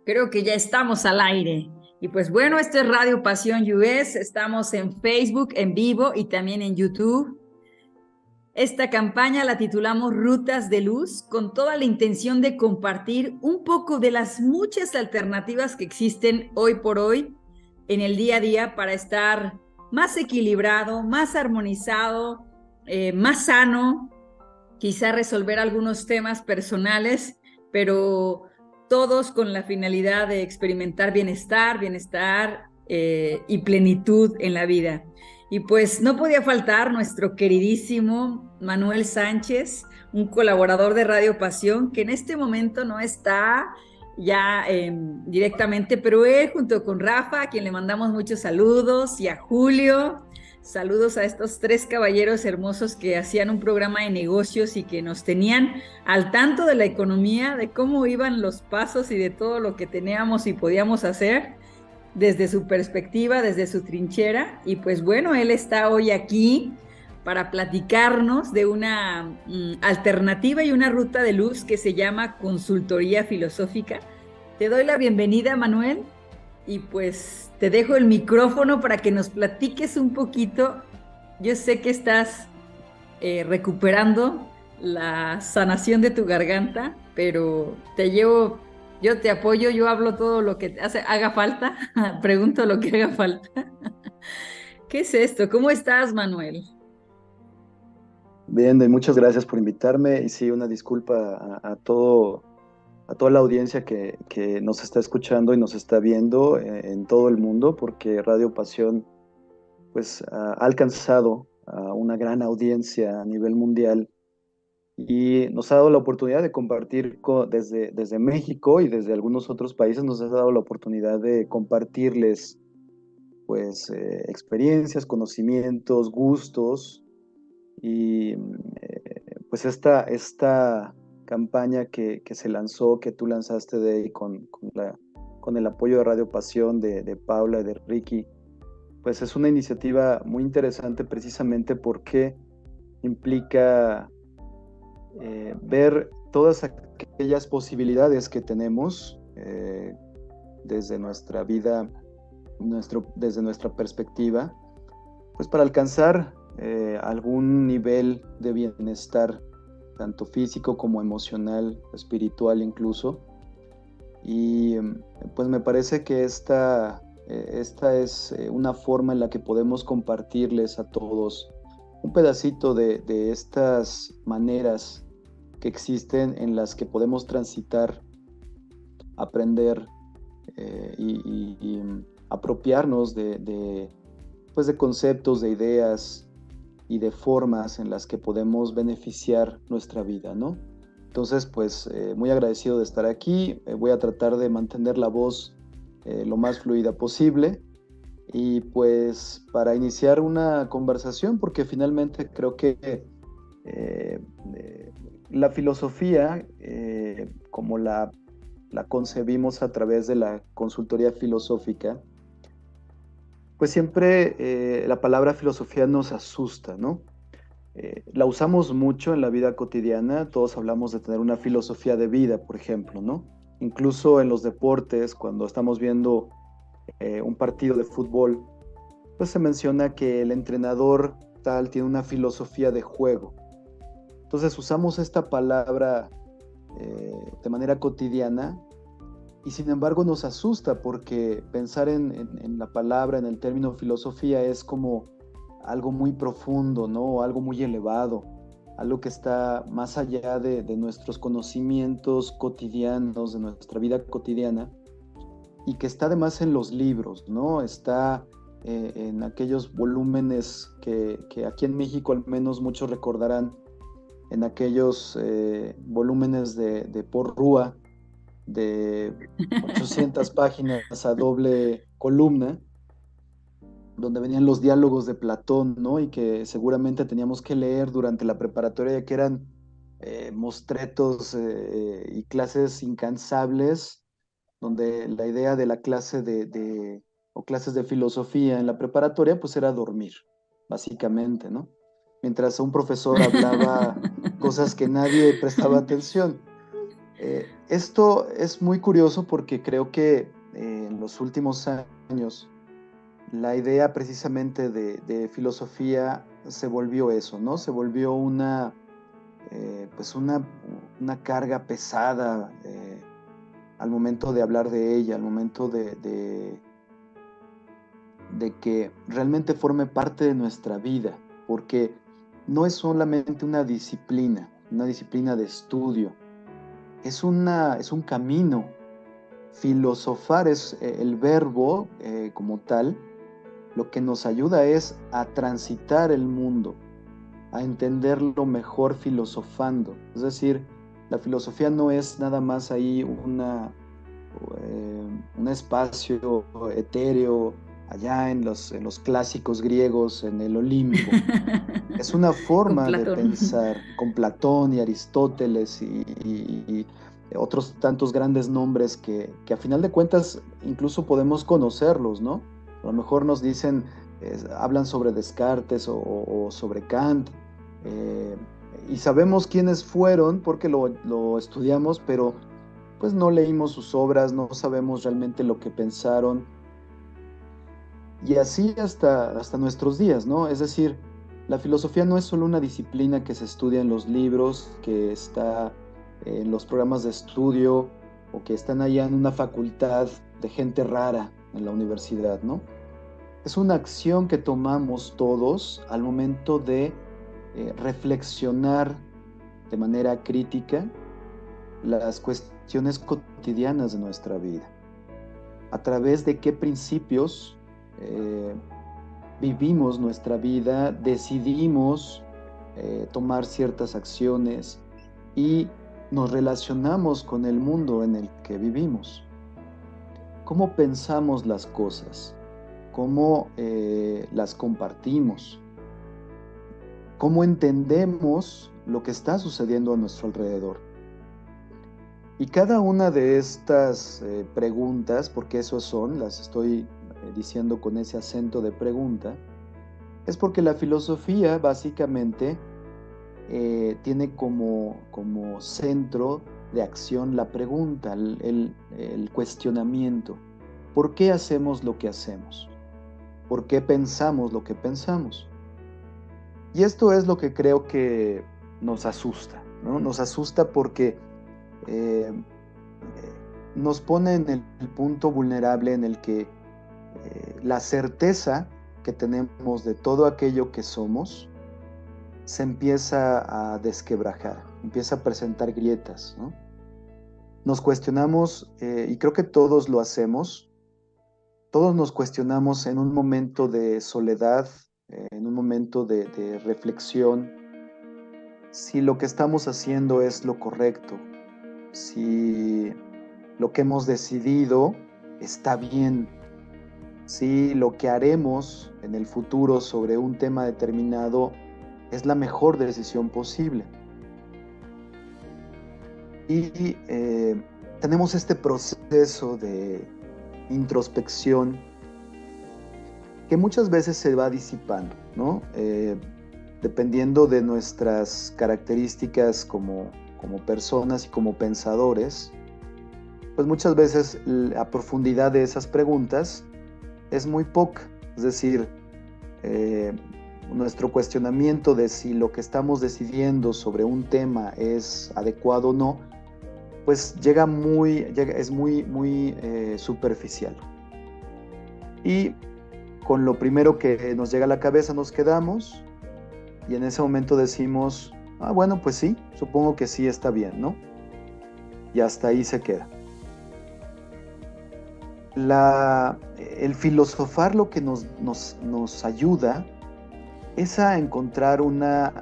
Creo que ya estamos al aire. Y pues bueno, esto es Radio Pasión US. Estamos en Facebook en vivo y también en YouTube. Esta campaña la titulamos Rutas de Luz, con toda la intención de compartir un poco de las muchas alternativas que existen hoy por hoy en el día a día para estar más equilibrado, más armonizado, más sano, quizá resolver algunos temas personales, pero todos con la finalidad de experimentar bienestar y plenitud en la vida. Y pues no podía faltar nuestro queridísimo Manuel Sánchez, un colaborador de Radio Pasión, que en este momento no está ya directamente, pero él junto con Rafa, a quien le mandamos muchos saludos, y a Julio. Saludos a estos tres caballeros hermosos que hacían un programa de negocios y que nos tenían al tanto de la economía, de cómo iban los pasos y de todo lo que teníamos y podíamos hacer desde su perspectiva, desde su trinchera. Y pues bueno, él está hoy aquí para platicarnos de una alternativa y una ruta de luz que se llama consultoría filosófica. Te doy la bienvenida, Manuel, y pues te dejo el micrófono para que nos platiques un poquito. Yo sé que estás recuperando la sanación de tu garganta, pero yo te apoyo, yo hablo todo lo que haga falta, pregunto lo que haga falta. ¿Qué es esto? ¿Cómo estás, Manuel? Bien, y muchas gracias por invitarme y sí, una disculpa a toda la audiencia que nos está escuchando y nos está viendo en todo el mundo, porque Radio Pasión pues ha alcanzado a una gran audiencia a nivel mundial y nos ha dado la oportunidad de compartir desde México y desde algunos otros países nos ha dado la oportunidad de compartirles pues experiencias, conocimientos, gustos y pues esta campaña que se lanzó, que tú lanzaste de ahí con el apoyo de Radio Pasión, de Paula y de Ricky, pues es una iniciativa muy interesante precisamente porque implica ver todas aquellas posibilidades que tenemos desde nuestra vida, desde nuestra perspectiva, pues para alcanzar algún nivel de bienestar, tanto físico como emocional, espiritual incluso. Y pues me parece que esta es una forma en la que podemos compartirles a todos un pedacito de estas maneras que existen en las que podemos transitar, aprender y apropiarnos pues de conceptos, de ideas y de formas en las que podemos beneficiar nuestra vida, ¿no? Entonces, pues muy agradecido de estar aquí. Voy a tratar de mantener la voz lo más fluida posible y pues para iniciar una conversación, porque finalmente creo que eh, eh, la filosofía, como la concebimos a través de la consultoría filosófica, pues siempre la palabra filosofía nos asusta, ¿no? La usamos mucho en la vida cotidiana, todos hablamos de tener una filosofía de vida, por ejemplo, ¿no? Incluso en los deportes, cuando estamos viendo un partido de fútbol, pues se menciona que el entrenador tal tiene una filosofía de juego. Entonces usamos esta palabra de manera cotidiana y sin embargo nos asusta porque pensar en la palabra, en el término filosofía es como algo muy profundo, ¿no? Algo muy elevado, algo que está más allá de nuestros conocimientos cotidianos, de nuestra vida cotidiana, y que está además en los libros, ¿no? Está en aquellos volúmenes que aquí en México al menos muchos recordarán, en aquellos volúmenes de Porrúa, de 800 páginas a doble columna, donde venían los diálogos de Platón, ¿no? Y que seguramente teníamos que leer durante la preparatoria, que eran mostretos y clases incansables, donde la idea de la clase o clases de filosofía en la preparatoria, pues era dormir, básicamente, ¿no? Mientras un profesor hablaba cosas que nadie prestaba atención. Esto es muy curioso porque creo que en los últimos años la idea precisamente de filosofía se volvió eso, ¿no? Se volvió pues una carga pesada al momento de hablar de ella, al momento de que realmente forme parte de nuestra vida, porque no es solamente una disciplina de estudio, es un camino. Filosofar es el verbo como tal, lo que nos ayuda es a transitar el mundo, a entenderlo mejor filosofando. Es decir, la filosofía no es nada más ahí un espacio etéreo allá en los clásicos griegos, en el Olimpo. Es una Con forma de Platón. pensar con Platón y Aristóteles y otros tantos grandes nombres que a final de cuentas incluso podemos conocerlos, ¿no? A lo mejor nos dicen, hablan sobre Descartes o sobre Kant, eh, y sabemos quiénes fueron porque lo estudiamos, pero pues no leímos sus obras, no sabemos realmente lo que pensaron, y así hasta nuestros días, ¿no? Es decir, la filosofía no es solo una disciplina que se estudia en los libros, que está en los programas de estudio o que están allá en una facultad de gente rara en la universidad, ¿no? Es una acción que tomamos todos al momento de reflexionar de manera crítica las cuestiones cotidianas de nuestra vida. A través de qué principios eh, vivimos nuestra vida, decidimos tomar ciertas acciones y nos relacionamos con el mundo en el que vivimos. ¿Cómo pensamos las cosas? ¿Cómo las compartimos? ¿Cómo entendemos lo que está sucediendo a nuestro alrededor? Y cada una de estas preguntas, porque eso son, las estoy diciendo con ese acento de pregunta, es porque la filosofía básicamente tiene como centro de acción la pregunta, el cuestionamiento. ¿Por qué hacemos lo que hacemos? ¿Por qué pensamos lo que pensamos? Y esto es lo que creo que nos asusta, ¿no? Nos asusta porque eh, nos pone en el punto vulnerable en el que la certeza que tenemos de todo aquello que somos se empieza a desquebrajar, empieza a presentar grietas, ¿no? Nos cuestionamos, y creo que todos lo hacemos, todos nos cuestionamos en un momento de soledad, en un momento de reflexión, si lo que estamos haciendo es lo correcto, si lo que hemos decidido está bien, si lo que haremos en el futuro sobre un tema determinado es la mejor decisión posible. Y tenemos este proceso de introspección que muchas veces se va disipando, ¿no? Dependiendo de nuestras características como personas y como pensadores, pues muchas veces la profundidad de esas preguntas es muy poca. Es decir, nuestro cuestionamiento de si lo que estamos decidiendo sobre un tema es adecuado o no, pues es muy superficial. Y con lo primero que nos llega a la cabeza nos quedamos y en ese momento decimos, bueno, pues sí, supongo que sí está bien, ¿no? Y hasta ahí se queda. El filosofar lo que nos ayuda es a encontrar una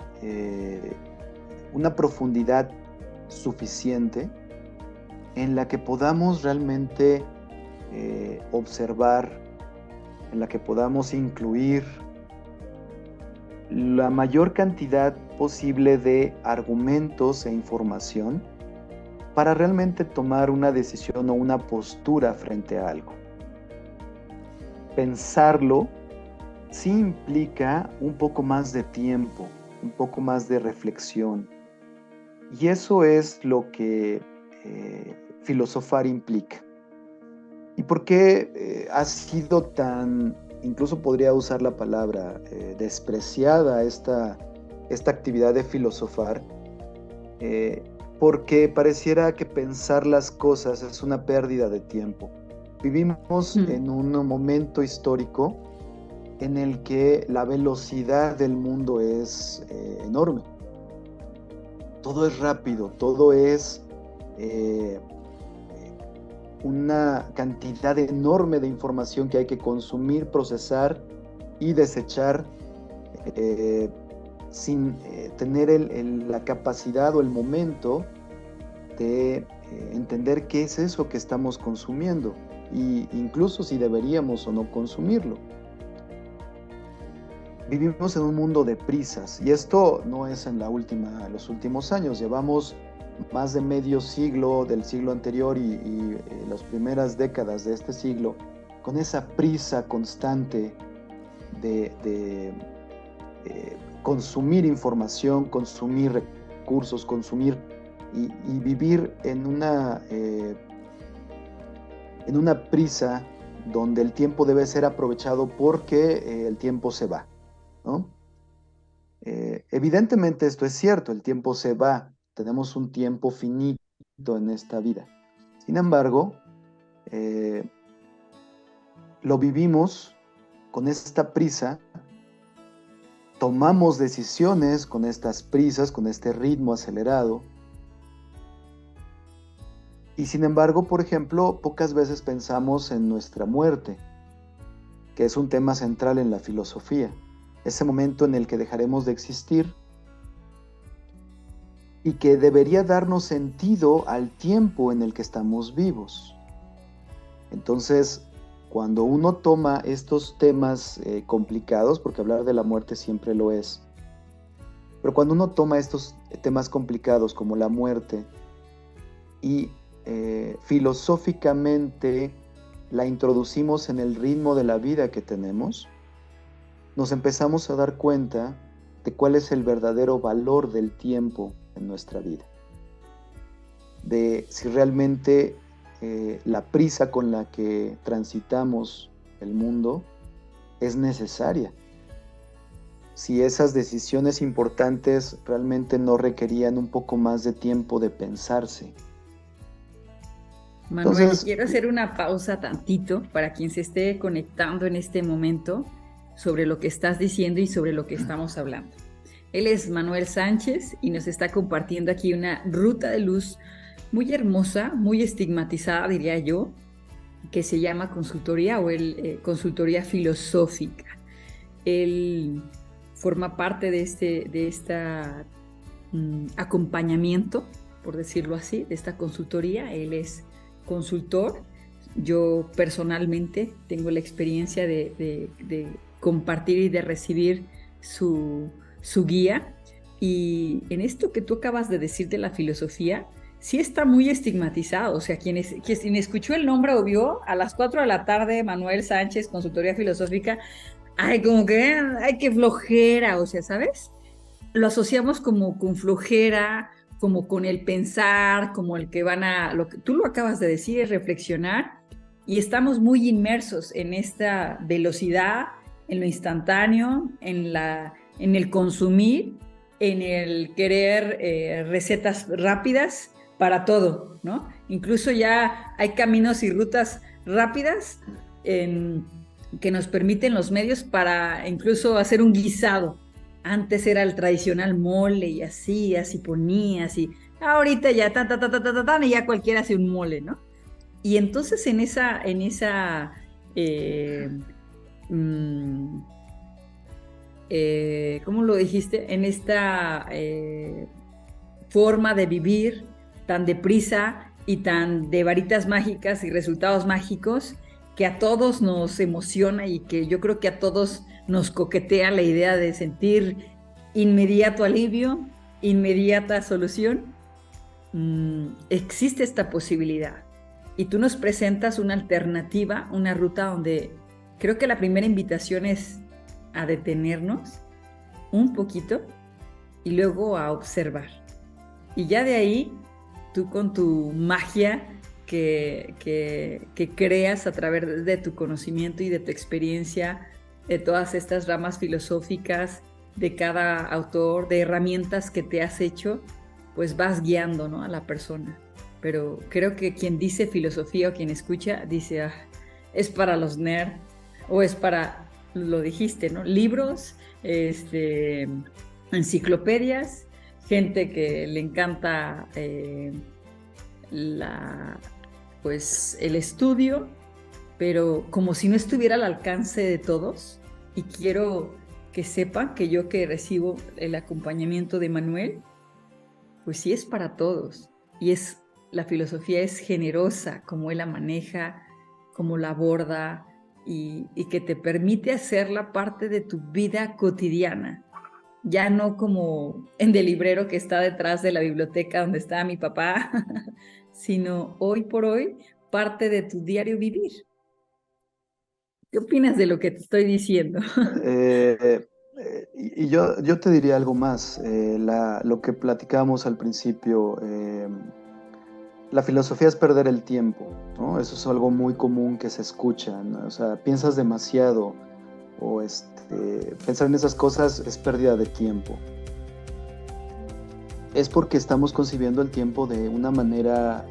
profundidad suficiente en la que podamos realmente observar, en la que podamos incluir la mayor cantidad posible de argumentos e información para realmente tomar una decisión o una postura frente a algo. Pensarlo sí implica un poco más de tiempo, un poco más de reflexión. Y eso es lo que filosofar implica. ¿Y por qué ha sido tan, incluso podría usar la palabra, despreciada esta actividad de filosofar? Porque pareciera que pensar las cosas es una pérdida de tiempo. Vivimos en un momento histórico en el que la velocidad del mundo es enorme. Todo es rápido, todo es una cantidad enorme de información que hay que consumir, procesar y desechar sin tener la capacidad o el momento de entender qué es eso que estamos consumiendo, e incluso si deberíamos o no consumirlo. Vivimos en un mundo de prisas, y esto no es en los últimos años. Llevamos más de medio siglo del siglo anterior y las primeras décadas de este siglo con esa prisa constante de consumir información, consumir recursos, consumir y vivir en una prisa donde el tiempo debe ser aprovechado porque el tiempo se va, ¿no? Evidentemente esto es cierto, el tiempo se va, tenemos un tiempo finito en esta vida. Sin embargo, lo vivimos con esta prisa, tomamos decisiones con estas prisas, con este ritmo acelerado. Y sin embargo, por ejemplo, pocas veces pensamos en nuestra muerte, que es un tema central en la filosofía. Ese momento en el que dejaremos de existir y que debería darnos sentido al tiempo en el que estamos vivos. Entonces, cuando uno toma estos temas complicados, porque hablar de la muerte siempre lo es, pero cuando uno toma estos temas complicados como la muerte y filosóficamente la introducimos en el ritmo de la vida que tenemos, nos empezamos a dar cuenta de cuál es el verdadero valor del tiempo en nuestra vida. De si realmente la prisa con la que transitamos el mundo es necesaria. Si esas decisiones importantes realmente no requerían un poco más de tiempo de pensarse. Manuel, entonces, quiero hacer una pausa tantito para quien se esté conectando en este momento sobre lo que estás diciendo y sobre lo que estamos hablando. Él es Manuel Sánchez y nos está compartiendo aquí una ruta de luz muy hermosa, muy estigmatizada, diría yo, que se llama consultoría o consultoría filosófica. Él forma parte de este acompañamiento, por decirlo así, de esta consultoría. Él es consultor. Yo personalmente tengo la experiencia de compartir y de recibir su guía. Y en esto que tú acabas de decir de la filosofía, sí está muy estigmatizado. O sea, quien escuchó el nombre o vio a las 4 de la tarde Manuel Sánchez, consultoría filosófica, ay, como que, ay, qué flojera, o sea, ¿sabes? Lo asociamos como con flojera, como con el pensar, como el que lo que tú lo acabas de decir, reflexionar, y estamos muy inmersos en esta velocidad, en lo instantáneo, en el consumir, en el querer recetas rápidas para todo, ¿no? Incluso ya hay caminos y rutas rápidas que nos permiten los medios para incluso hacer un guisado. Antes era el tradicional mole y así ponías, y ahorita ya y ya cualquiera hace un mole, ¿no? Y entonces en esa ¿cómo lo dijiste? En esta forma de vivir tan deprisa y tan de varitas mágicas y resultados mágicos, que a todos nos emociona y que yo creo que a todos nos coquetea la idea de sentir inmediato alivio, inmediata solución. Existe esta posibilidad y tú nos presentas una alternativa, una ruta donde creo que la primera invitación es a detenernos un poquito y luego a observar, y ya de ahí tú con tu magia que creas a través de tu conocimiento y de tu experiencia, de todas estas ramas filosóficas, de cada autor, de herramientas que te has hecho, pues vas guiando, ¿no?, a la persona. Pero creo que quien dice filosofía o quien escucha dice, ah, es para los nerds o es para, lo dijiste, ¿no?, libros, enciclopedias, gente que le encanta la, pues, el estudio, pero como si no estuviera al alcance de todos. Y quiero que sepan que yo, que recibo el acompañamiento de Manuel, pues sí es para todos. Y la filosofía es generosa, como él la maneja, como la aborda, y que te permite hacerla parte de tu vida cotidiana. Ya no como en el librero que está detrás de la biblioteca donde está mi papá, sino hoy por hoy parte de tu diario vivir. ¿Qué opinas de lo que te estoy diciendo? Y yo te diría algo más. Lo que platicábamos al principio, la filosofía es perder el tiempo, ¿no? Eso es algo muy común que se escucha, ¿no? O sea, piensas demasiado o pensar en esas cosas es pérdida de tiempo. Es porque estamos concibiendo el tiempo de una manera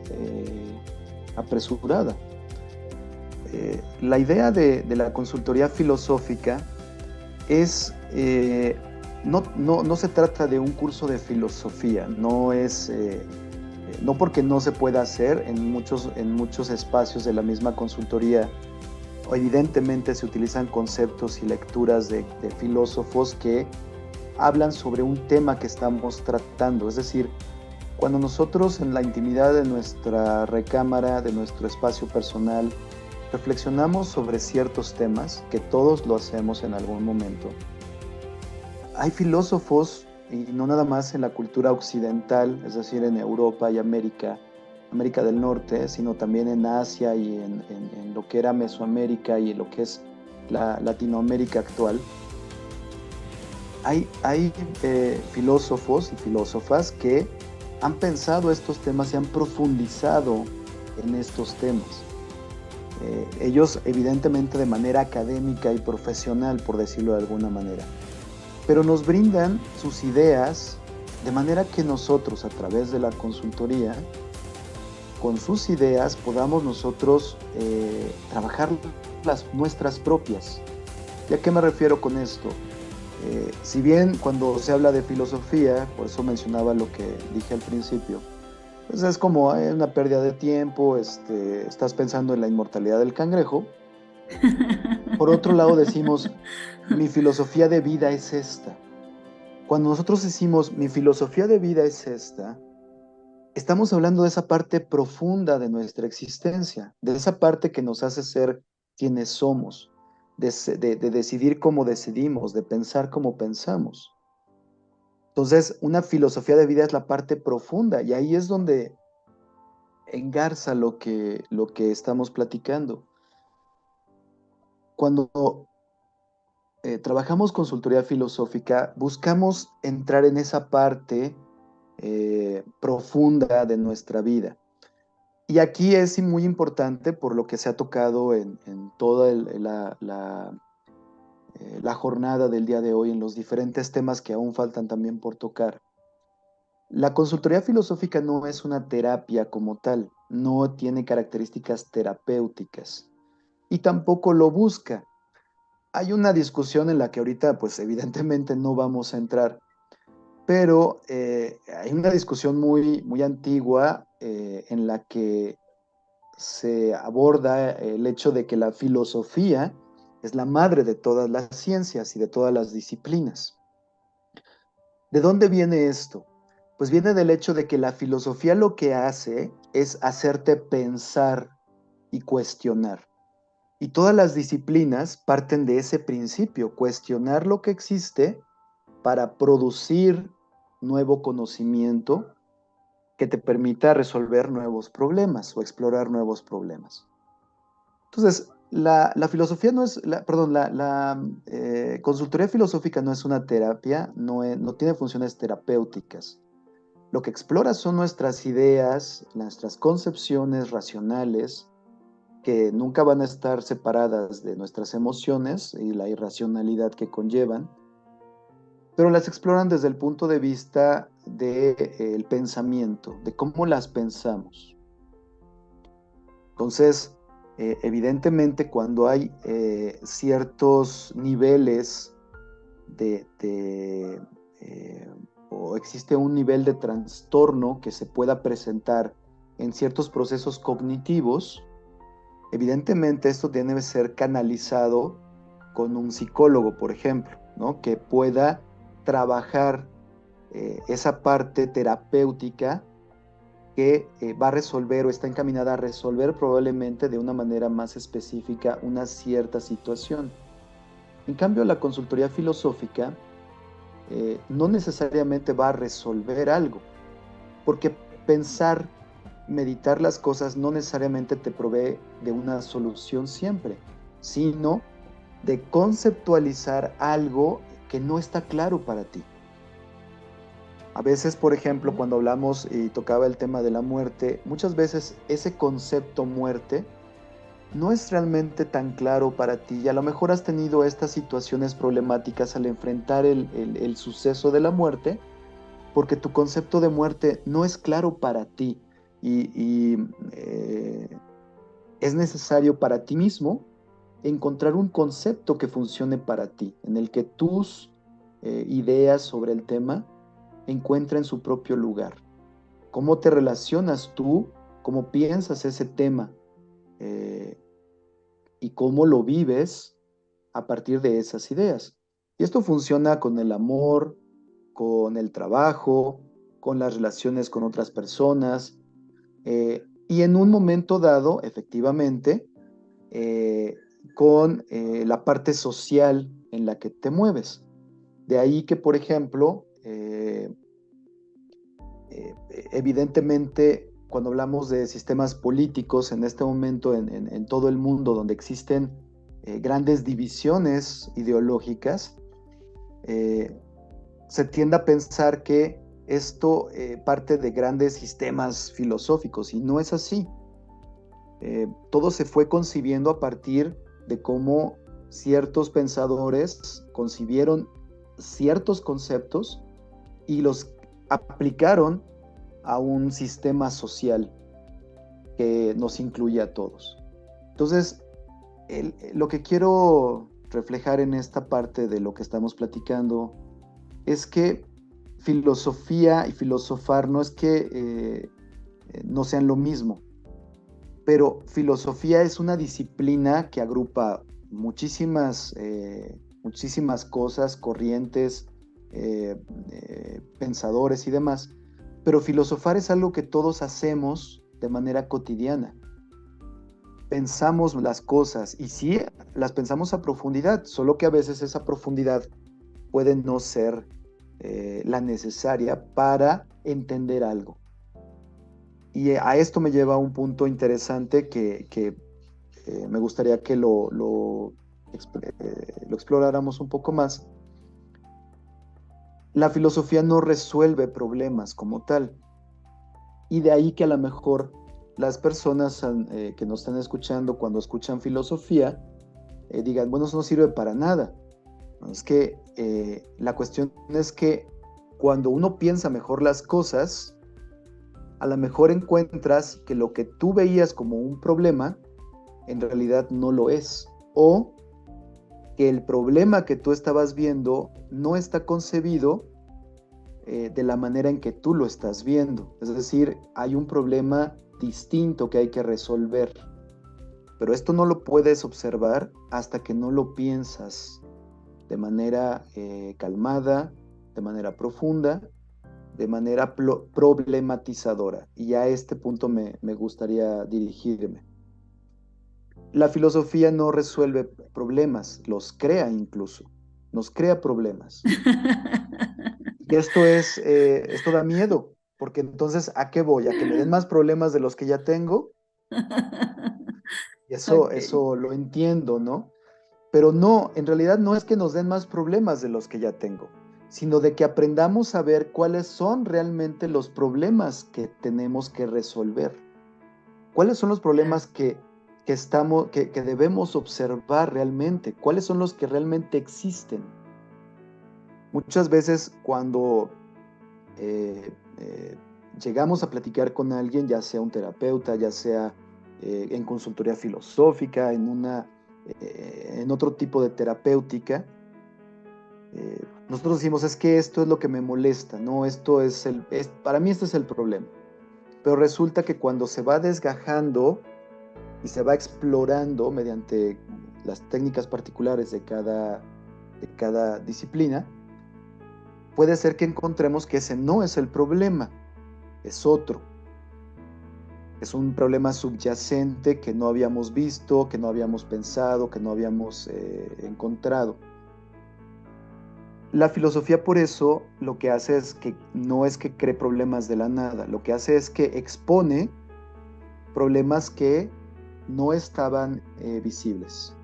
apresurada. La idea de la consultoría filosófica es, no se trata de un curso de filosofía, no porque no se pueda hacer en muchos espacios de la misma consultoría. Evidentemente se utilizan conceptos y lecturas de filósofos que hablan sobre un tema que estamos tratando. Es decir, cuando nosotros en la intimidad de nuestra recámara, de nuestro espacio personal, reflexionamos sobre ciertos temas, que todos lo hacemos en algún momento, hay filósofos, y no nada más en la cultura occidental, es decir, en Europa y América del Norte, sino también en Asia y en lo que era Mesoamérica y en lo que es la Latinoamérica actual. Hay filósofos y filósofas que han pensado estos temas y han profundizado en estos temas. Ellos evidentemente de manera académica y profesional, por decirlo de alguna manera, pero nos brindan sus ideas de manera que nosotros, a través de la consultoría, con sus ideas podamos nosotros trabajar las nuestras propias. ¿Y a qué me refiero con esto? Si bien cuando se habla de filosofía, por eso mencionaba lo que dije al principio, pues es como una pérdida de tiempo, estás pensando en la inmortalidad del cangrejo. Por otro lado decimos, mi filosofía de vida es esta. Cuando nosotros decimos, mi filosofía de vida es esta, estamos hablando de esa parte profunda de nuestra existencia, de esa parte que nos hace ser quienes somos, de decidir como decidimos, de pensar como pensamos. Entonces, una filosofía de vida es la parte profunda y ahí es donde engarza lo que estamos platicando. Cuando trabajamos consultoría filosófica, buscamos entrar en esa parte profunda de nuestra vida. Y aquí es muy importante por lo que se ha tocado en toda la jornada del día de hoy, en los diferentes temas que aún faltan también por tocar. La consultoría filosófica no es una terapia como tal, no tiene características terapéuticas y tampoco lo busca. Hay una discusión en la que ahorita, pues evidentemente no vamos a entrar, pero hay una discusión muy, muy antigua en la que se aborda el hecho de que la filosofía es la madre de todas las ciencias y de todas las disciplinas. ¿De dónde viene esto? Pues viene del hecho de que la filosofía lo que hace es hacerte pensar y cuestionar. Y todas las disciplinas parten de ese principio, cuestionar lo que existe para producir nuevo conocimiento que te permita resolver nuevos problemas o explorar nuevos problemas. Entonces, la filosofía no es, la consultoría filosófica no es una terapia, no tiene funciones terapéuticas. Lo que explora son nuestras ideas, nuestras concepciones racionales, que nunca van a estar separadas de nuestras emociones y la irracionalidad que conllevan, pero las exploran desde el punto de vista del pensamiento, de cómo las pensamos. Entonces, evidentemente, cuando hay ciertos niveles o existe un nivel de trastorno que se pueda presentar en ciertos procesos cognitivos, evidentemente esto tiene que ser canalizado con un psicólogo, por ejemplo, ¿no? Que pueda trabajar esa parte terapéutica que va a resolver o está encaminada a resolver probablemente de una manera más específica una cierta situación. En cambio, la consultoría filosófica no necesariamente va a resolver algo, porque pensar, meditar las cosas no necesariamente te provee de una solución siempre, sino de conceptualizar algo que no está claro para ti. A veces, por ejemplo, cuando hablamos y tocaba el tema de la muerte, muchas veces ese concepto muerte no es realmente tan claro para ti y a lo mejor has tenido estas situaciones problemáticas al enfrentar el suceso de la muerte porque tu concepto de muerte no es claro para ti y es necesario para ti mismo encontrar un concepto que funcione para ti, en el que tus ideas sobre el tema encuentren su propio lugar. ¿Cómo te relacionas tú? ¿Cómo piensas ese tema? Eh, y cómo lo vives a partir de esas ideas. Y esto funciona con el amor, con el trabajo, con las relaciones con otras personas, y en un momento dado, efectivamente, eh, con la parte social en la que te mueves. De ahí que, por ejemplo, evidentemente, cuando hablamos de sistemas políticos en este momento en todo el mundo, donde existen grandes divisiones ideológicas, eh, se tiende a pensar que esto parte de grandes sistemas filosóficos y no es así. Todo se fue concibiendo a partir de cómo ciertos pensadores concibieron ciertos conceptos y los aplicaron a un sistema social que nos incluye a todos. Entonces, lo que quiero reflejar en esta parte de lo que estamos platicando es que filosofía y filosofar no es que no sean lo mismo, pero filosofía es una disciplina que agrupa muchísimas cosas, corrientes, pensadores y demás, pero filosofar es algo que todos hacemos de manera cotidiana. Pensamos las cosas y sí, las pensamos a profundidad, solo que a veces esa profundidad puede no ser la necesaria para entender algo. Y a esto me lleva a un punto interesante que me gustaría que lo exploráramos un poco más. La filosofía no resuelve problemas como tal. Y de ahí que a lo mejor las personas que nos están escuchando cuando escuchan filosofía digan, bueno, eso no sirve para nada. Es que la cuestión es que cuando uno piensa mejor las cosas, a lo mejor encuentras que lo que tú veías como un problema, en realidad no lo es. O que el problema que tú estabas viendo no está concebido de la manera en que tú lo estás viendo. Es decir, hay un problema distinto que hay que resolver. Pero esto no lo puedes observar hasta que no lo piensas de manera calmada, de manera profunda, de manera problematizadora. Y a este punto me gustaría dirigirme. La filosofía no resuelve problemas, los crea incluso, nos crea problemas. Y esto da miedo, porque entonces, ¿a qué voy? ¿A que me den más problemas de los que ya tengo? Y Ok. eso lo entiendo, ¿no? Pero no, en realidad no es que nos den más problemas de los que ya tengo. sino de que aprendamos a ver cuáles son realmente los problemas que tenemos que resolver. ¿Cuáles son los problemas que debemos observar realmente? ¿Cuáles son los que realmente existen? Muchas veces cuando llegamos a platicar con alguien, ya sea un terapeuta, ya sea en consultoría filosófica, en otro tipo de terapéutica, nosotros decimos, es que esto es lo que me molesta, ¿no? Para mí este es el problema. Pero resulta que cuando se va desgajando y se va explorando mediante las técnicas particulares de cada disciplina, puede ser que encontremos que ese no es el problema, es otro. Es un problema subyacente que no habíamos visto, que no habíamos pensado, que no habíamos encontrado. La filosofía, por eso, lo que hace es que no es que cree problemas de la nada, lo que hace es que expone problemas que no estaban visibles.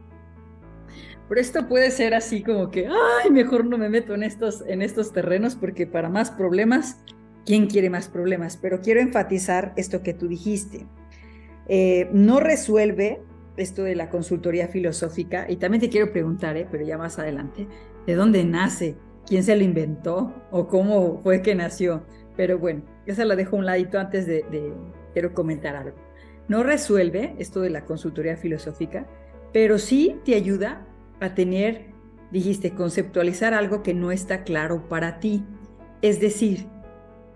Pero esto puede ser así como que, ay, mejor no me meto en estos terrenos porque para más problemas, ¿quién quiere más problemas? Pero quiero enfatizar esto que tú dijiste. No resuelve esto de la consultoría filosófica, y también te quiero preguntar, pero ya más adelante, ¿de dónde nace? ¿Quién se lo inventó? ¿O cómo fue que nació? Pero bueno, esa la dejo a un ladito antes quiero comentar algo. No resuelve esto de la consultoría filosófica, pero sí te ayuda a dijiste, conceptualizar algo que no está claro para ti. Es decir,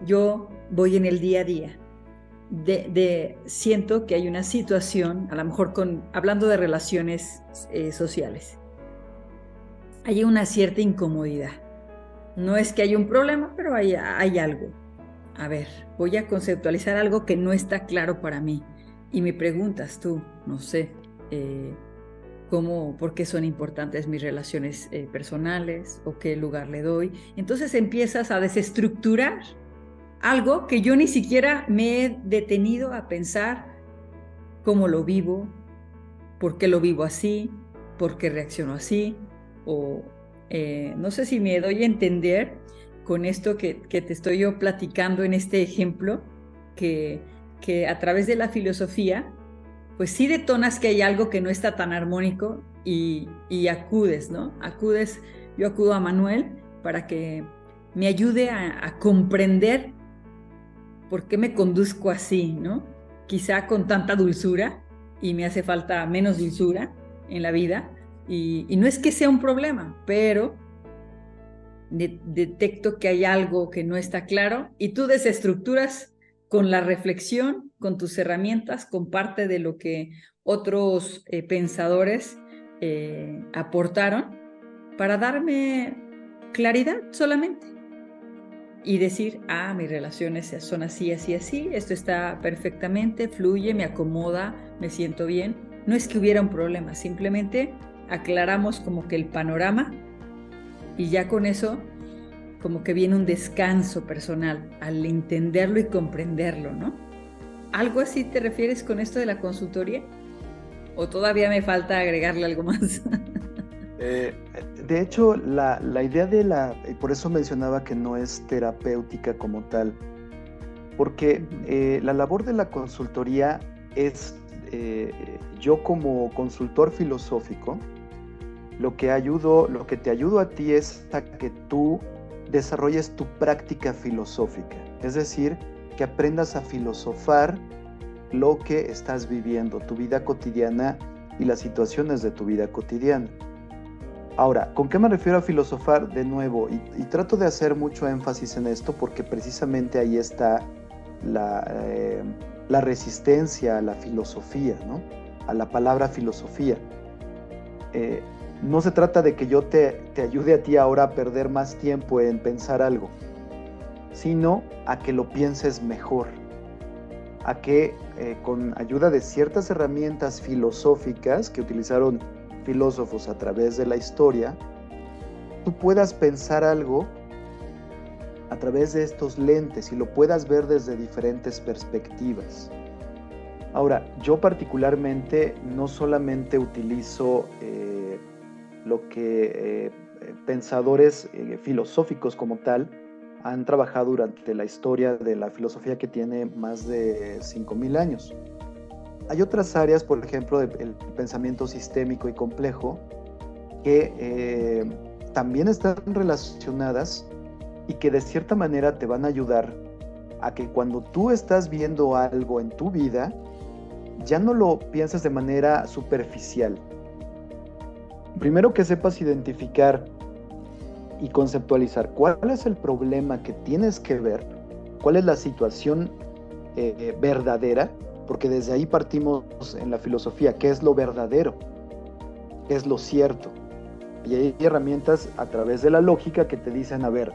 yo voy en el día a día, siento que hay una situación, a lo mejor hablando de relaciones sociales, hay una cierta incomodidad. No es que haya un problema, pero hay algo. A ver, voy a conceptualizar algo que no está claro para mí. Y me preguntas tú, no sé, por qué son importantes mis relaciones personales o qué lugar le doy. Entonces empiezas a desestructurar algo que yo ni siquiera me he detenido a pensar cómo lo vivo, por qué lo vivo así, por qué reacciono así, o no sé si me doy a entender con esto que te estoy yo platicando en este ejemplo, que a través de la filosofía, pues sí detonas que hay algo que no está tan armónico y acudes, ¿no? Yo acudo a Manuel para que me ayude a comprender por qué me conduzco así, ¿no? Quizá con tanta dulzura, y me hace falta menos dulzura en la vida, y no es que sea un problema, pero detecto que hay algo que no está claro, y tú desestructuras con la reflexión, con tus herramientas, con parte de lo que otros pensadores aportaron para darme claridad solamente y decir, mis relaciones son así, así, así, esto está perfectamente, fluye, me acomoda, me siento bien. No es que hubiera un problema, simplemente aclaramos como que el panorama, y ya con eso como que viene un descanso personal al entenderlo y comprenderlo, ¿no? ¿Algo así te refieres con esto de la consultoría? ¿O todavía me falta agregarle algo más? De hecho, la idea por eso mencionaba que no es terapéutica como tal, porque la labor de la consultoría es, yo como consultor filosófico, lo que te ayudo a ti es a que tú desarrolles tu práctica filosófica, es decir, que aprendas a filosofar lo que estás viviendo, tu vida cotidiana y las situaciones de tu vida cotidiana. Ahora, ¿con qué me refiero a filosofar? De nuevo, y trato de hacer mucho énfasis en esto porque precisamente ahí está la resistencia a la filosofía, ¿no? A la palabra filosofía. No se trata de que yo te ayude a ti ahora a perder más tiempo en pensar algo, sino a que lo pienses mejor, a que con ayuda de ciertas herramientas filosóficas que utilizaron filósofos a través de la historia, tú puedas pensar algo a través de estos lentes y lo puedas ver desde diferentes perspectivas. Ahora, yo particularmente no solamente utilizo lo que pensadores filosóficos como tal han trabajado durante la historia de la filosofía, que tiene más de 5.000 años. Hay otras áreas, por ejemplo, del pensamiento sistémico y complejo, que también están relacionadas y que de cierta manera te van a ayudar a que cuando tú estás viendo algo en tu vida, ya no lo pienses de manera superficial. Primero, que sepas identificar y conceptualizar cuál es el problema que tienes que ver, cuál es la situación verdadera, porque desde ahí partimos en la filosofía. ¿Qué es lo verdadero? ¿Qué es lo cierto? Y hay herramientas a través de la lógica que te dicen, a ver,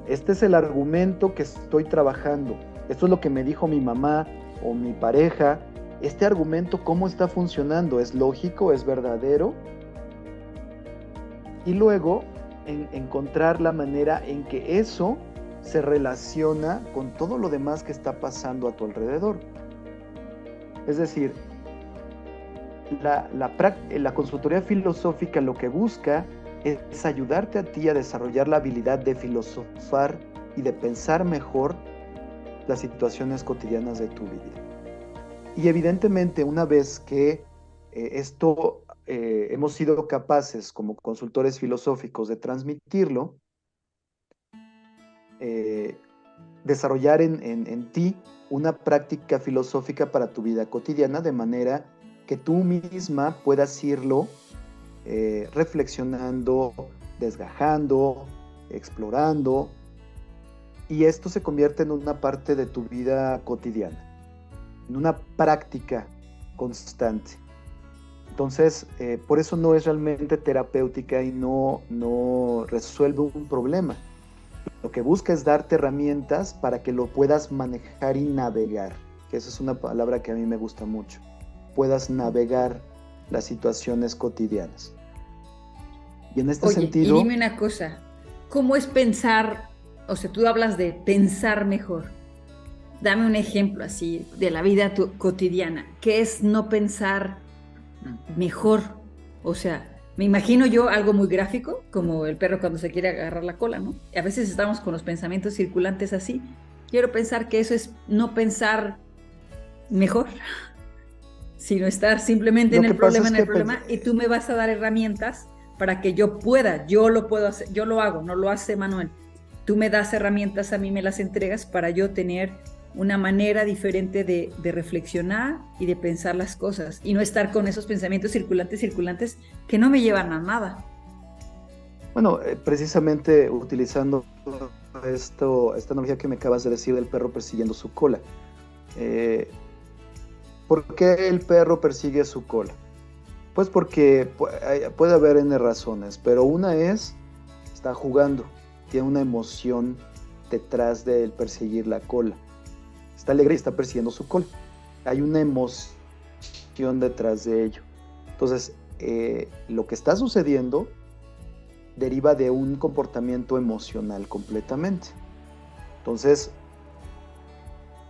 este es el argumento que estoy trabajando, esto es lo que me dijo mi mamá o mi pareja, este argumento, ¿cómo está funcionando? ¿Es lógico? ¿Es verdadero? Y luego encontrar la manera en que eso se relaciona con todo lo demás que está pasando a tu alrededor. Es decir, la consultoría filosófica lo que busca es ayudarte a ti a desarrollar la habilidad de filosofar y de pensar mejor las situaciones cotidianas de tu vida. Y evidentemente, una vez que hemos sido capaces como consultores filosóficos de transmitirlo, desarrollar en ti una práctica filosófica para tu vida cotidiana, de manera que tú misma puedas irlo reflexionando, desgajando, explorando, y esto se convierte en una parte de tu vida cotidiana, en una práctica constante. Entonces, por eso no es realmente terapéutica y no resuelve un problema. Lo que busca es darte herramientas para que lo puedas manejar y navegar, que esa es una palabra que a mí me gusta mucho. Puedas navegar las situaciones cotidianas. Y en este sentido... Y dime una cosa, ¿cómo es pensar? O sea, tú hablas de pensar mejor. Dame un ejemplo así de la vida cotidiana. ¿Qué es no pensar mejor? O sea, me imagino yo algo muy gráfico, como el perro cuando se quiere agarrar la cola, ¿no? A veces estamos con los pensamientos circulantes así. Quiero pensar que eso es no pensar mejor, sino estar simplemente en el problema, y tú me vas a dar herramientas para que yo pueda, yo lo puedo hacer, yo lo hago, no lo hace Manuel. Tú me das herramientas, a mí me las entregas para yo tener una manera diferente de reflexionar y de pensar las cosas, y no estar con esos pensamientos circulantes que no me llevan a nada. Bueno, precisamente utilizando esta analogía que me acabas de decir del perro persiguiendo su cola. ¿Por qué el perro persigue su cola? Pues porque puede haber N razones, pero una es, está jugando, tiene una emoción detrás del perseguir la cola. Está alegre y está persiguiendo su cola. Hay una emoción detrás de ello. Entonces, lo que está sucediendo deriva de un comportamiento emocional completamente. Entonces,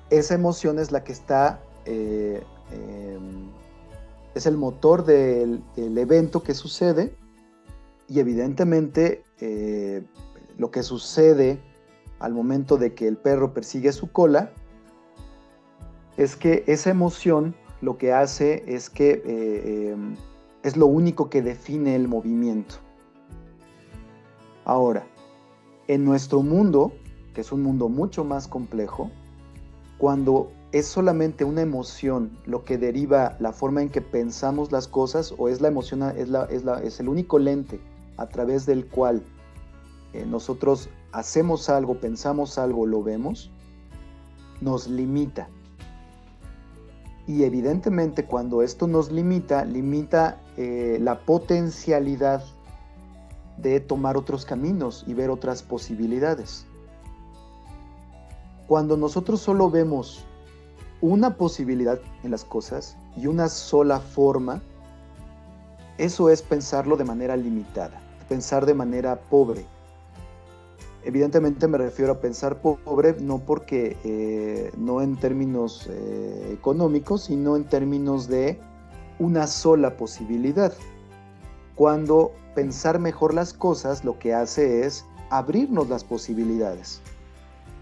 esa emoción es la que está, es el motor del evento que sucede, y evidentemente lo que sucede al momento de que el perro persigue su cola es que esa emoción lo que hace es que es lo único que define el movimiento. Ahora, en nuestro mundo, que es un mundo mucho más complejo, cuando es solamente una emoción lo que deriva la forma en que pensamos las cosas, o es la emoción, es el único lente a través del cual nosotros hacemos algo, pensamos algo, lo vemos, nos limita. Y evidentemente cuando esto nos limita la potencialidad de tomar otros caminos y ver otras posibilidades. Cuando nosotros solo vemos una posibilidad en las cosas y una sola forma, eso es pensarlo de manera limitada, pensar de manera pobre. Evidentemente me refiero a pensar pobre no porque no en términos económicos, sino en términos de una sola posibilidad. cuando pensar mejor las cosas lo que hace es abrirnos las posibilidades.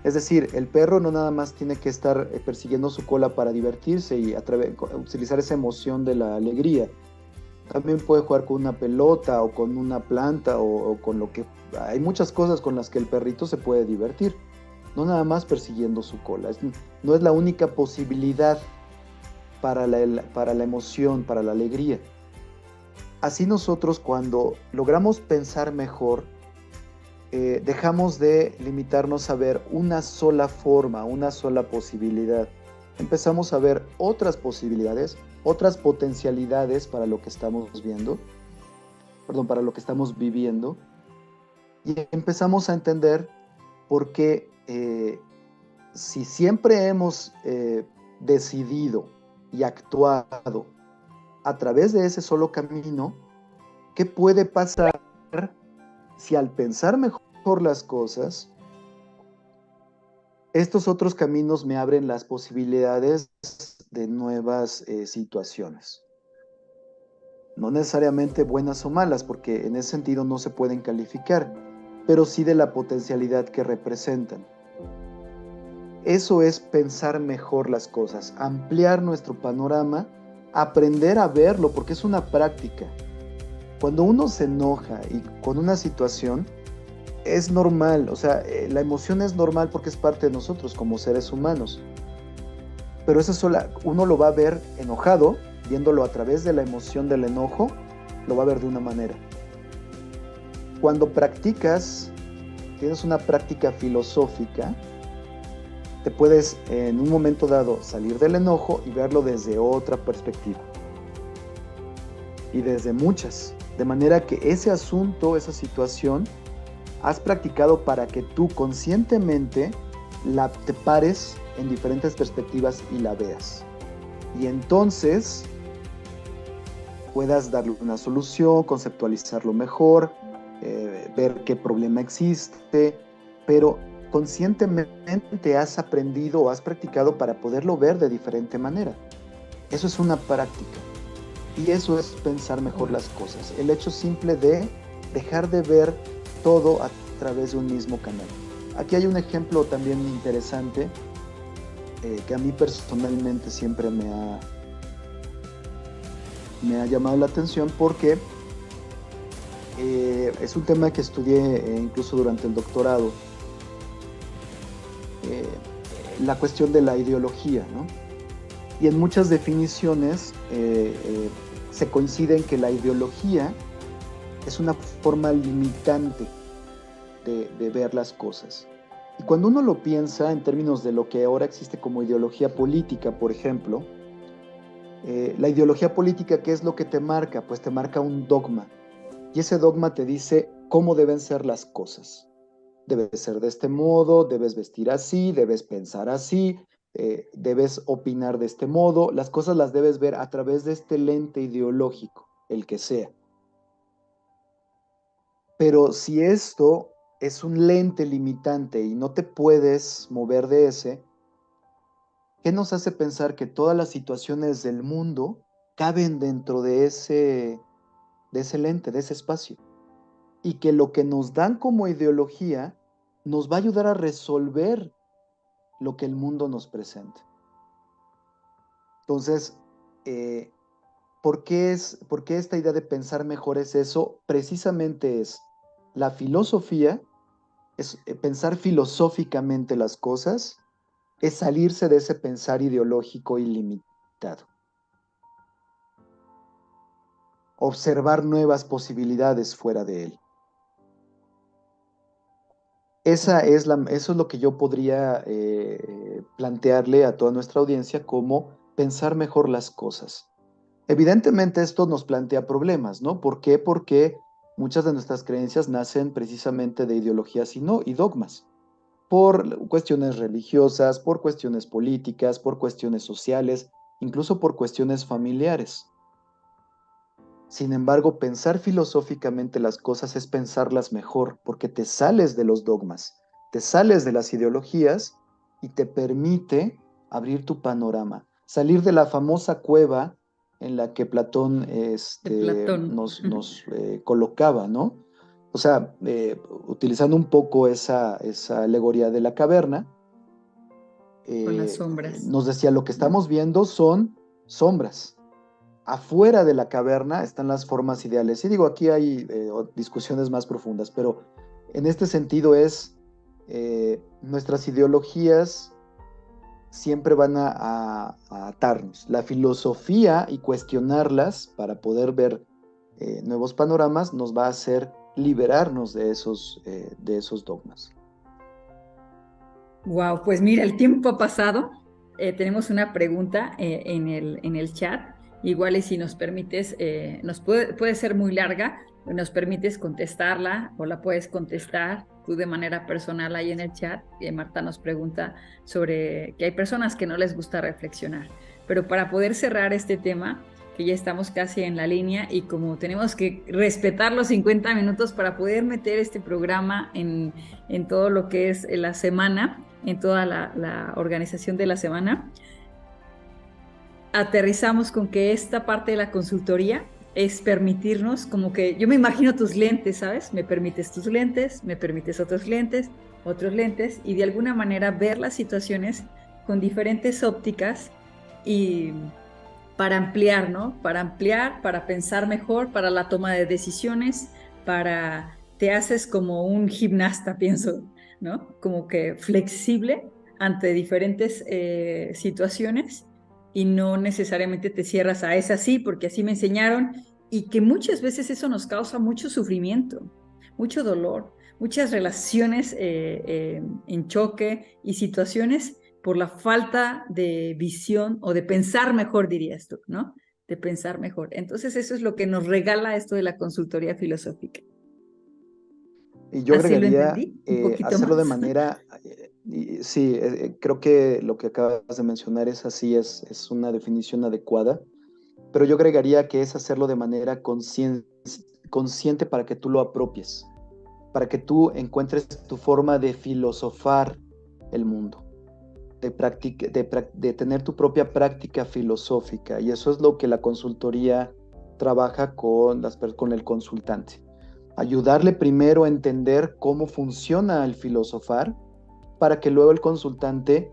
Es decir, el perro no nada más tiene que estar persiguiendo su cola para divertirse y utilizar esa emoción de la alegría. También puede jugar con una pelota o con una planta o con lo que... Hay muchas cosas con las que el perrito se puede divertir, no nada más persiguiendo su cola. No es la única posibilidad para la emoción, para la alegría. Así nosotros, cuando logramos pensar mejor, dejamos de limitarnos a ver una sola forma, una sola posibilidad. Empezamos a ver otras posibilidades, otras potencialidades para lo que estamos viendo, para lo que estamos viviendo, y empezamos a entender por qué si siempre hemos decidido y actuado a través de ese solo camino, ¿qué puede pasar si al pensar mejor las cosas, estos otros caminos me abren las posibilidades de nuevas situaciones? No necesariamente buenas o malas, porque en ese sentido no se pueden calificar, pero sí de la potencialidad que representan. Eso es pensar mejor las cosas, ampliar nuestro panorama, aprender a verlo, porque es una práctica. Cuando uno se enoja y con una situación, es normal, o sea, la emoción es normal porque es parte de nosotros como seres humanos. Pero eso uno lo va a ver enojado, viéndolo a través de la emoción del enojo, lo va a ver de una manera. Cuando tienes una práctica filosófica, te puedes en un momento dado salir del enojo y verlo desde otra perspectiva. Y desde muchas. De manera que ese asunto, esa situación, has practicado para que tú conscientemente te pares en diferentes perspectivas y la veas. Y entonces puedas darle una solución, conceptualizarlo mejor, ver qué problema existe, pero conscientemente has aprendido o has practicado para poderlo ver de diferente manera. Eso es una práctica. Y eso es pensar mejor las cosas. El hecho simple de dejar de ver todo a través de un mismo canal. Aquí hay un ejemplo también interesante que a mí personalmente siempre me ha llamado la atención porque es un tema que estudié incluso durante el doctorado. La cuestión de la ideología, ¿no? Y en muchas definiciones se coincide en que la ideología es una forma limitante de ver las cosas. Y cuando uno lo piensa en términos de lo que ahora existe como ideología política, por ejemplo, la ideología política, ¿qué es lo que te marca? Pues te marca un dogma. Y ese dogma te dice cómo deben ser las cosas. Debes ser de este modo, debes vestir así, debes pensar así, debes opinar de este modo. Las cosas las debes ver a través de este lente ideológico, el que sea. Pero si esto es un lente limitante y no te puedes mover de ese, ¿qué nos hace pensar que todas las situaciones del mundo caben dentro de ese lente, de ese espacio? Y que lo que nos dan como ideología nos va a ayudar a resolver lo que el mundo nos presenta. Entonces, ¿por qué esta idea de pensar mejor es eso? Precisamente es la filosofía, es pensar filosóficamente las cosas, es salirse de ese pensar ideológico ilimitado. Observar nuevas posibilidades fuera de él. Eso es lo que yo podría plantearle a toda nuestra audiencia como pensar mejor las cosas. Evidentemente esto nos plantea problemas, ¿no? ¿Por qué? Porque muchas de nuestras creencias nacen precisamente de ideologías y dogmas, por cuestiones religiosas, por cuestiones políticas, por cuestiones sociales, incluso por cuestiones familiares. Sin embargo, pensar filosóficamente las cosas es pensarlas mejor, porque te sales de los dogmas, te sales de las ideologías y te permite abrir tu panorama, salir de la famosa cueva en la que Platón De Platón. nos colocaba, ¿no? O sea, utilizando un poco esa alegoría de la caverna, Con las sombras. nos decía, lo que estamos viendo son sombras. Afuera de la caverna están las formas ideales. Y digo, aquí hay discusiones más profundas, pero en este sentido es, nuestras ideologías siempre van a atarnos. La filosofía y cuestionarlas para poder ver nuevos panoramas nos va a hacer liberarnos de esos dogmas. Wow, pues mira, el tiempo ha pasado. Tenemos una pregunta en el chat. Igual y si nos permites, puede ser muy larga, nos permites contestarla o la puedes contestar tú de manera personal ahí en el chat. Marta nos pregunta sobre que hay personas que no les gusta reflexionar. Pero para poder cerrar este tema, que ya estamos casi en la línea y como tenemos que respetar los 50 minutos para poder meter este programa en todo lo que es la semana, en toda la organización de la semana, aterrizamos con que esta parte de la consultoría es permitirnos, como que yo me imagino tus lentes, ¿sabes? Me permites tus lentes, me permites otros lentes, y de alguna manera ver las situaciones con diferentes ópticas y para ampliar, ¿no? Para ampliar, para pensar mejor, para la toma de decisiones, te haces como un gimnasta, pienso, ¿no? Como que flexible ante diferentes situaciones y no necesariamente te cierras a es así, porque así me enseñaron y que muchas veces eso nos causa mucho sufrimiento, mucho dolor, muchas relaciones en choque y situaciones por la falta de visión o de pensar mejor, dirías tú, ¿no? De pensar mejor. Entonces eso es lo que nos regala esto de la consultoría filosófica. Y yo ¿Así lo agregaría entendí? ¿Un poquito hacerlo de más? manera, sí, creo que lo que acabas de mencionar es así, es una definición adecuada, pero yo agregaría que es hacerlo de manera consciente para que tú lo apropies, para que tú encuentres tu forma de filosofar el mundo, de tener tu propia práctica filosófica. Y eso es lo que la consultoría trabaja con el consultante. Ayudarle primero a entender cómo funciona el filosofar para que luego el consultante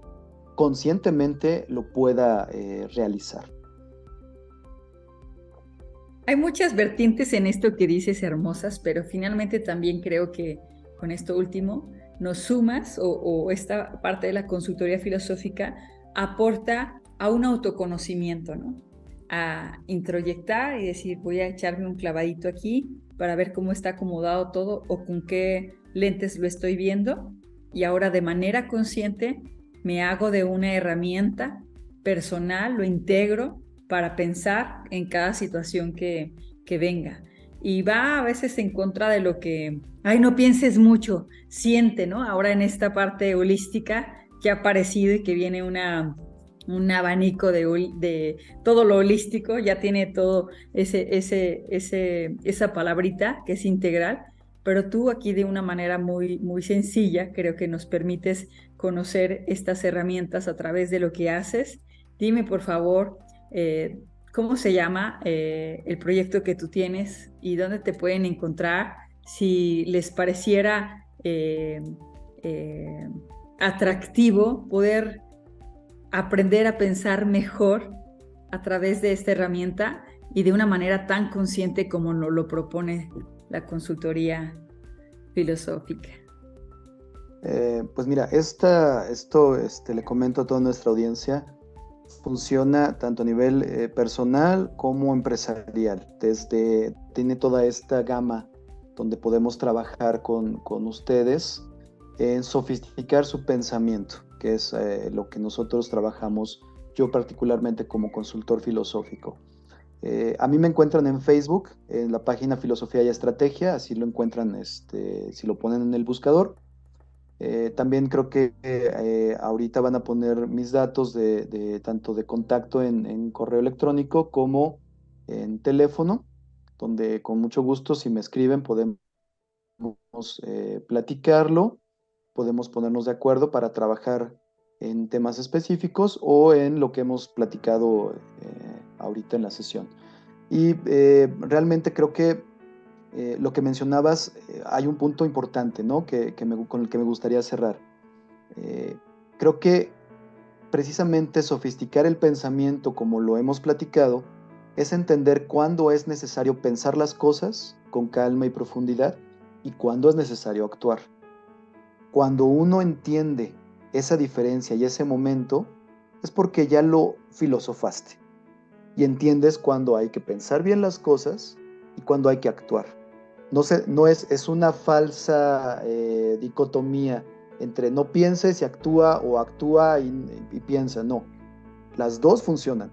conscientemente lo pueda realizar. Hay muchas vertientes en esto que dices hermosas, pero finalmente también creo que con esto último nos sumas o esta parte de la consultoría filosófica aporta a un autoconocimiento, ¿no? A introyectar y decir, voy a echarme un clavadito aquí para ver cómo está acomodado todo o con qué lentes lo estoy viendo y ahora de manera consciente me hago de una herramienta personal, lo integro para pensar en cada situación que venga. Y va a veces en contra de lo que, ay, no pienses mucho, siente, ¿no? Ahora en esta parte holística que ha aparecido y que viene un abanico de todo lo holístico, ya tiene todo esa palabrita que es integral, pero tú aquí de una manera muy, muy sencilla creo que nos permites conocer estas herramientas a través de lo que haces. Dime, por favor, ¿cómo se llama el proyecto que tú tienes y dónde te pueden encontrar? Si les pareciera eh, atractivo poder aprender a pensar mejor a través de esta herramienta y de una manera tan consciente como lo propone la consultoría filosófica. Pues mira, le comento a toda nuestra audiencia, funciona tanto a nivel personal como empresarial. Tiene toda esta gama donde podemos trabajar con ustedes en sofisticar su pensamiento, que es lo que nosotros trabajamos, yo particularmente como consultor filosófico. A mí me encuentran en Facebook, en la página Filosofía y Estrategia, así lo encuentran si lo ponen en el buscador. También creo que ahorita van a poner mis datos tanto de contacto en correo electrónico como en teléfono, donde con mucho gusto si me escriben podemos platicarlo, podemos ponernos de acuerdo para trabajar en temas específicos o en lo que hemos platicado ahorita en la sesión. Y realmente creo que lo que mencionabas, hay un punto importante, ¿no? Con el que me gustaría cerrar. Creo que precisamente sofisticar el pensamiento, como lo hemos platicado, es entender cuándo es necesario pensar las cosas con calma y profundidad y cuándo es necesario actuar. Cuando uno entiende esa diferencia y ese momento, es porque ya lo filosofaste y entiendes cuándo hay que pensar bien las cosas y cuándo hay que actuar. Es una falsa dicotomía entre no pienses y actúa, o actúa y piensa. No, las dos funcionan.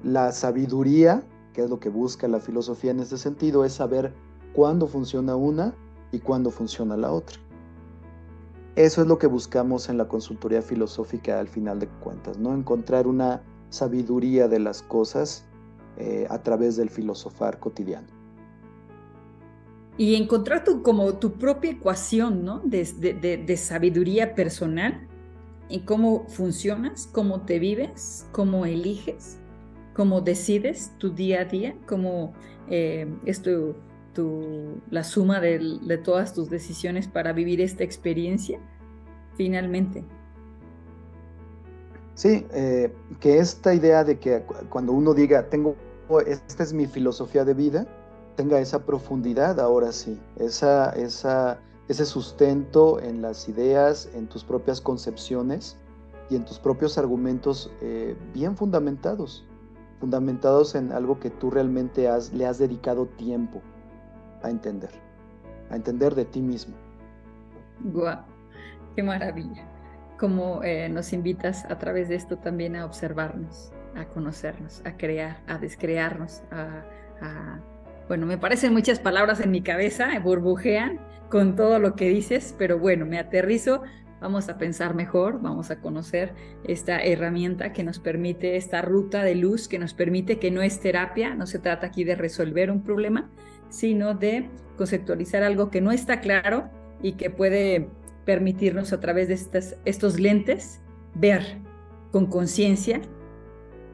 La sabiduría, que es lo que busca la filosofía en este sentido, es saber cuándo funciona una y cuándo funciona la otra. Eso es lo que buscamos en la consultoría filosófica al final de cuentas, ¿no? Encontrar una sabiduría de las cosas a través del filosofar cotidiano. Y encontrar como tu propia ecuación, ¿no? De sabiduría personal, en cómo funcionas, cómo te vives, cómo eliges, cómo decides tu día a día, cómo es la suma de todas tus decisiones para vivir esta experiencia, finalmente. Sí, que esta idea de que cuando uno diga, esta es mi filosofía de vida, tenga esa profundidad, ahora sí, ese sustento en las ideas, en tus propias concepciones y en tus propios argumentos bien fundamentados en algo que tú realmente le has dedicado tiempo a entender de ti mismo. ¡Guau! ¡Qué maravilla! Cómo nos invitas a través de esto también a observarnos, a conocernos, a crear, a descrearnos, bueno, me parecen muchas palabras en mi cabeza, burbujean con todo lo que dices, pero bueno, me aterrizo, vamos a pensar mejor, vamos a conocer esta herramienta que nos permite, esta ruta de luz que nos permite, que no es terapia, no se trata aquí de resolver un problema, sino de conceptualizar algo que no está claro y que puede permitirnos a través de estos lentes ver con conciencia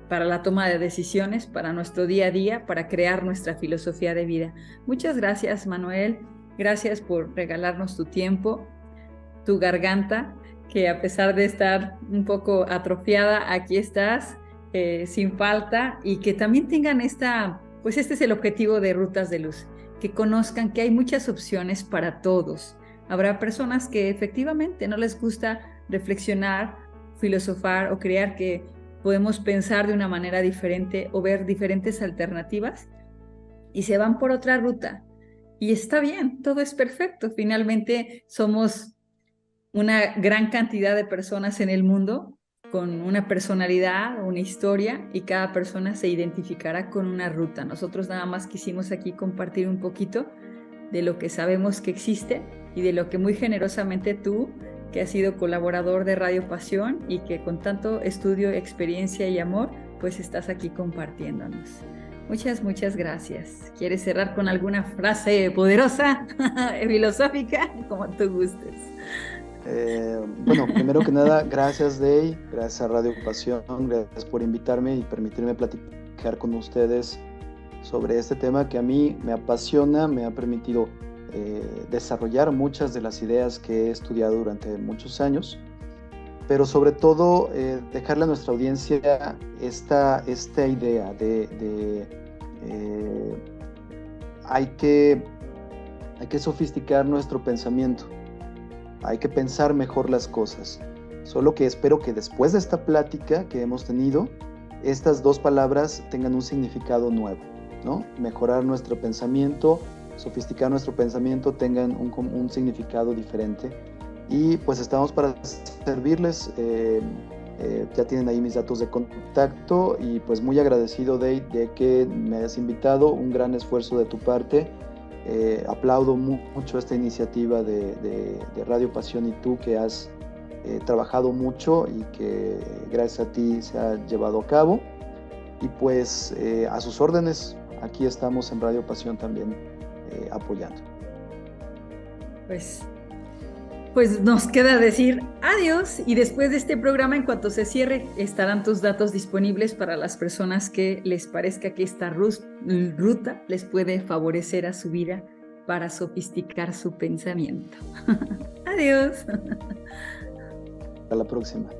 para la toma de decisiones, para nuestro día a día, para crear nuestra filosofía de vida. Muchas gracias, Manuel. Gracias por regalarnos tu tiempo, tu garganta, que a pesar de estar un poco atrofiada, aquí estás, sin falta, y que también tengan pues este es el objetivo de Rutas de Luz, que conozcan que hay muchas opciones para todos. Habrá personas que efectivamente no les gusta reflexionar, filosofar o crear que podemos pensar de una manera diferente o ver diferentes alternativas y se van por otra ruta. Y está bien, todo es perfecto. Finalmente somos una gran cantidad de personas en el mundo con una personalidad, una historia, y cada persona se identificará con una ruta. Nosotros nada más quisimos aquí compartir un poquito de lo que sabemos que existe y de lo que muy generosamente tú, que has sido colaborador de Radio Pasión y que con tanto estudio, experiencia y amor, pues estás aquí compartiéndonos. Muchas, muchas gracias. ¿Quieres cerrar con alguna frase poderosa, filosófica, como tú gustes? Bueno, primero que nada, gracias Day, gracias a Radio Pasión, gracias por invitarme y permitirme platicar con ustedes sobre este tema que a mí me apasiona, me ha permitido desarrollar muchas de las ideas que he estudiado durante muchos años, pero sobre todo dejarle a nuestra audiencia esta idea de hay que sofisticar nuestro pensamiento, hay que pensar mejor las cosas. Solo que espero que después de esta plática que hemos tenido, estas dos palabras tengan un significado nuevo, ¿no? Mejorar nuestro pensamiento, sofisticar nuestro pensamiento, tengan un significado diferente. Y pues estamos para servirles. Ya tienen ahí mis datos de contacto y pues muy agradecido de que me hayas invitado. Un gran esfuerzo de tu parte. Aplaudo mucho esta iniciativa de Radio Pasión y tú, que has trabajado mucho y que gracias a ti se ha llevado a cabo. Y pues a sus órdenes, aquí estamos en Radio Pasión también apoyando. Pues Pues nos queda decir adiós y después de este programa, en cuanto se cierre, estarán tus datos disponibles para las personas que les parezca que esta ruta les puede favorecer a su vida para sofisticar su pensamiento. Adiós. Hasta la próxima.